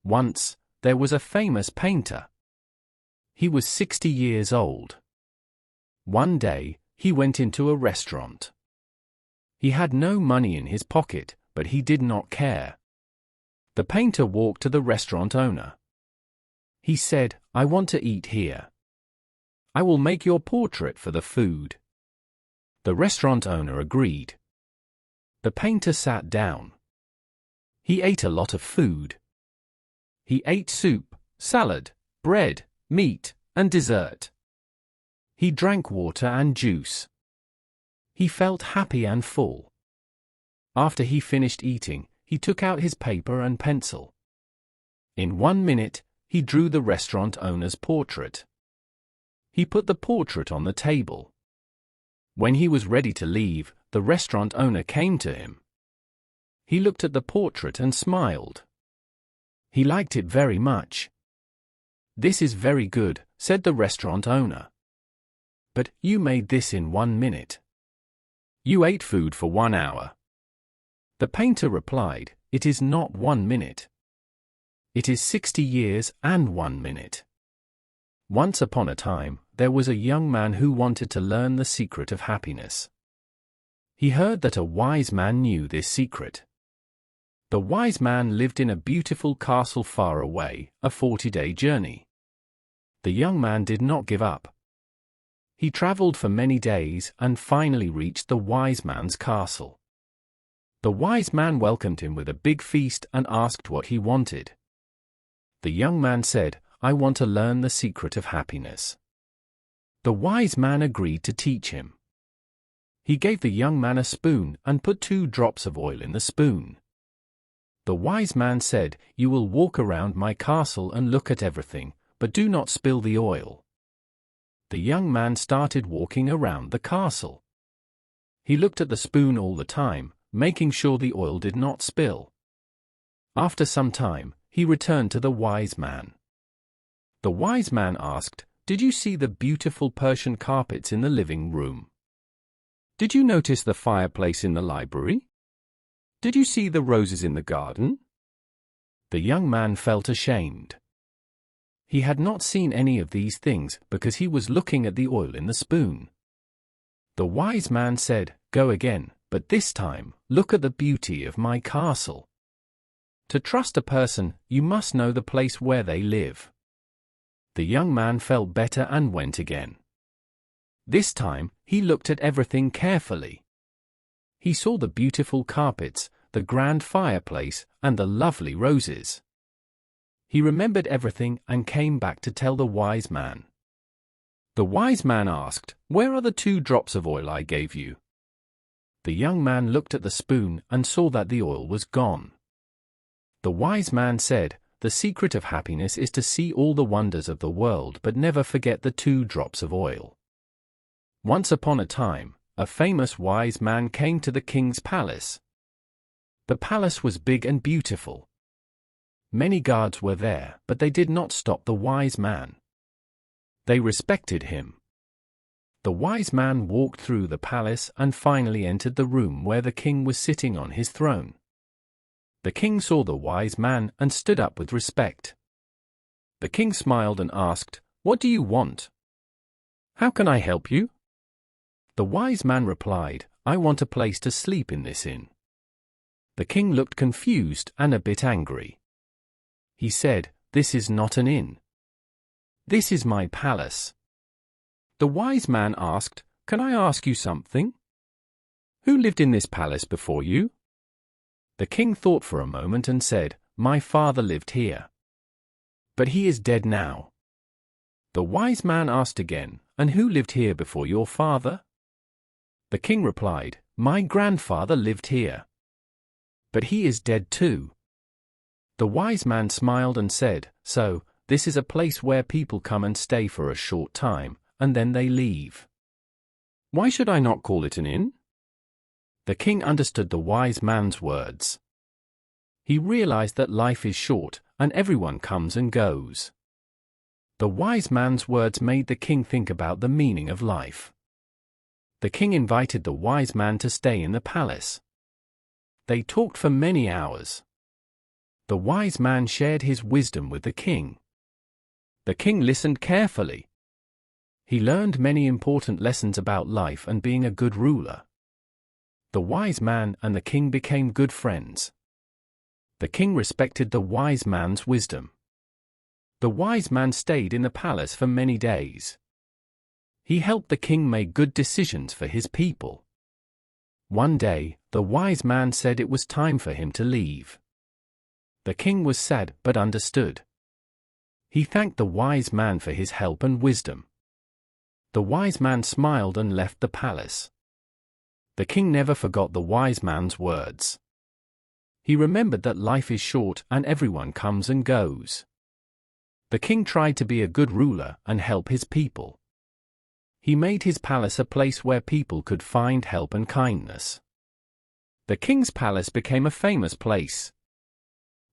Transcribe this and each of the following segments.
Once, there was a famous painter. He was 60 years old. One day, he went into a restaurant. He had no money in his pocket, but he did not care. The painter walked to the restaurant owner. He said, "I want to eat here. I will make your portrait for the food." The restaurant owner agreed. The painter sat down. He ate a lot of food. He ate soup, salad, bread, meat, and dessert. He drank water and juice. He felt happy and full. After he finished eating, he took out his paper and pencil. In 1 minute, he drew the restaurant owner's portrait. He put the portrait on the table. When he was ready to leave, the restaurant owner came to him. He looked at the portrait and smiled. He liked it very much. "This is very good," said the restaurant owner. "But you made this in 1 minute. You ate food for 1 hour." The painter replied, "It is not 1 minute. It is 60 years and 1 minute." Once upon a time, there was a young man who wanted to learn the secret of happiness. He heard that a wise man knew this secret. The wise man lived in a beautiful castle far away, a 40-day journey. The young man did not give up. He traveled for many days and finally reached the wise man's castle. The wise man welcomed him with a big feast and asked what he wanted. The young man said, "I want to learn the secret of happiness." The wise man agreed to teach him. He gave the young man a spoon and put 2 drops of oil in the spoon. The wise man said, "You will walk around my castle and look at everything, but do not spill the oil." The young man started walking around the castle. He looked at the spoon all the time, making sure the oil did not spill. After some time, he returned to the wise man. The wise man asked, "Did you see the beautiful Persian carpets in the living room? Did you notice the fireplace in the library? Did you see the roses in the garden?" The young man felt ashamed. He had not seen any of these things because he was looking at the oil in the spoon. The wise man said, "Go again, but this time, look at the beauty of my castle. To trust a person, you must know the place where they live." The young man felt better and went again. This time, he looked at everything carefully. He saw the beautiful carpets, the grand fireplace, and the lovely roses. He remembered everything and came back to tell the wise man. The wise man asked, "Where are the 2 drops of oil I gave you?" The young man looked at the spoon and saw that the oil was gone. The wise man said, "The secret of happiness is to see all the wonders of the world but never forget the 2 drops of oil." Once upon a time, a famous wise man came to the king's palace. The palace was big and beautiful. Many guards were there, but they did not stop the wise man. They respected him. The wise man walked through the palace and finally entered the room where the king was sitting on his throne. The king saw the wise man and stood up with respect. The king smiled and asked, "What do you want? How can I help you?" The wise man replied, "I want a place to sleep in this inn." The king looked confused and a bit angry. He said, "This is not an inn. This is my palace." The wise man asked, "Can I ask you something? Who lived in this palace before you?" The king thought for a moment and said, "My father lived here. But he is dead now." The wise man asked again, "And who lived here before your father?" The king replied, "My grandfather lived here. But he is dead too." The wise man smiled and said, "So, this is a place where people come and stay for a short time, and then they leave. Why should I not call it an inn?" The king understood the wise man's words. He realized that life is short, and everyone comes and goes. The wise man's words made the king think about the meaning of life. The king invited the wise man to stay in the palace. They talked for many hours. The wise man shared his wisdom with the king. The king listened carefully. He learned many important lessons about life and being a good ruler. The wise man and the king became good friends. The king respected the wise man's wisdom. The wise man stayed in the palace for many days. He helped the king make good decisions for his people. One day, the wise man said it was time for him to leave. The king was sad but understood. He thanked the wise man for his help and wisdom. The wise man smiled and left the palace. The king never forgot the wise man's words. He remembered that life is short and everyone comes and goes. The king tried to be a good ruler and help his people. He made his palace a place where people could find help and kindness. The king's palace became a famous place.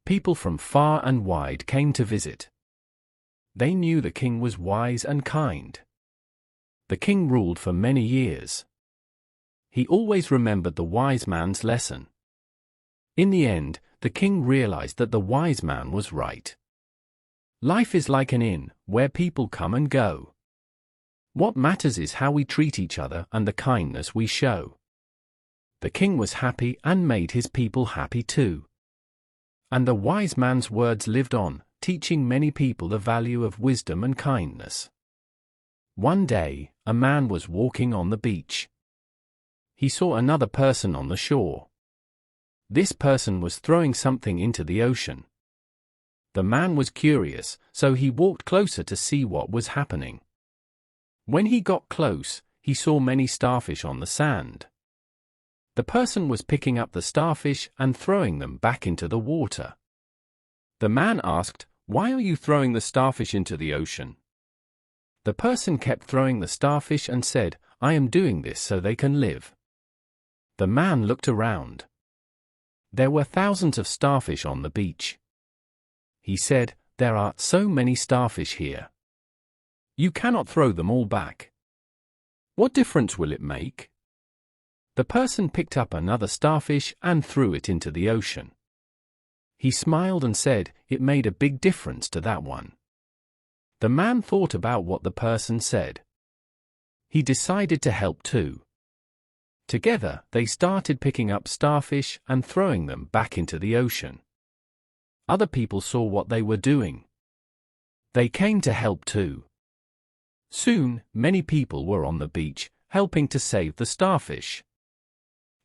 People from far and wide came to visit. They knew the king was wise and kind. The king ruled for many years. He always remembered the wise man's lesson. In the end, the king realized that the wise man was right. Life is like an inn, where people come and go. What matters is how we treat each other and the kindness we show. The king was happy and made his people happy too. And the wise man's words lived on, teaching many people the value of wisdom and kindness. One day, a man was walking on the beach. He saw another person on the shore. This person was throwing something into the ocean. The man was curious, so he walked closer to see what was happening. When he got close, he saw many starfish on the sand. The person was picking up the starfish and throwing them back into the water. The man asked, "Why are you throwing the starfish into the ocean?" The person kept throwing the starfish and said, "I am doing this so they can live." The man looked around. There were thousands of starfish on the beach. He said, "There are so many starfish here. You cannot throw them all back. What difference will it make?" The person picked up another starfish and threw it into the ocean. He smiled and said, "It made a big difference to that one." The man thought about what the person said. He decided to help too. Together, they started picking up starfish and throwing them back into the ocean. Other people saw what they were doing. They came to help too. Soon, many people were on the beach, helping to save the starfish.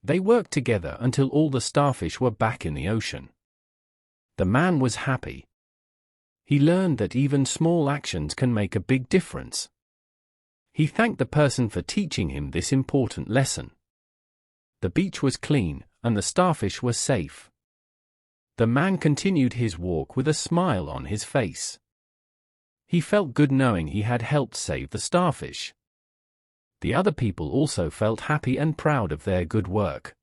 They worked together until all the starfish were back in the ocean. The man was happy. He learned that even small actions can make a big difference. He thanked the person for teaching him this important lesson. The beach was clean, and the starfish were safe. The man continued his walk with a smile on his face. He felt good knowing he had helped save the starfish. The other people also felt happy and proud of their good work.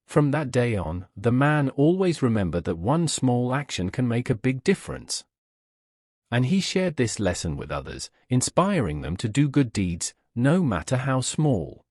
From that day on, the man always remembered that one small action can make a big difference. And he shared this lesson with others, inspiring them to do good deeds, no matter how small.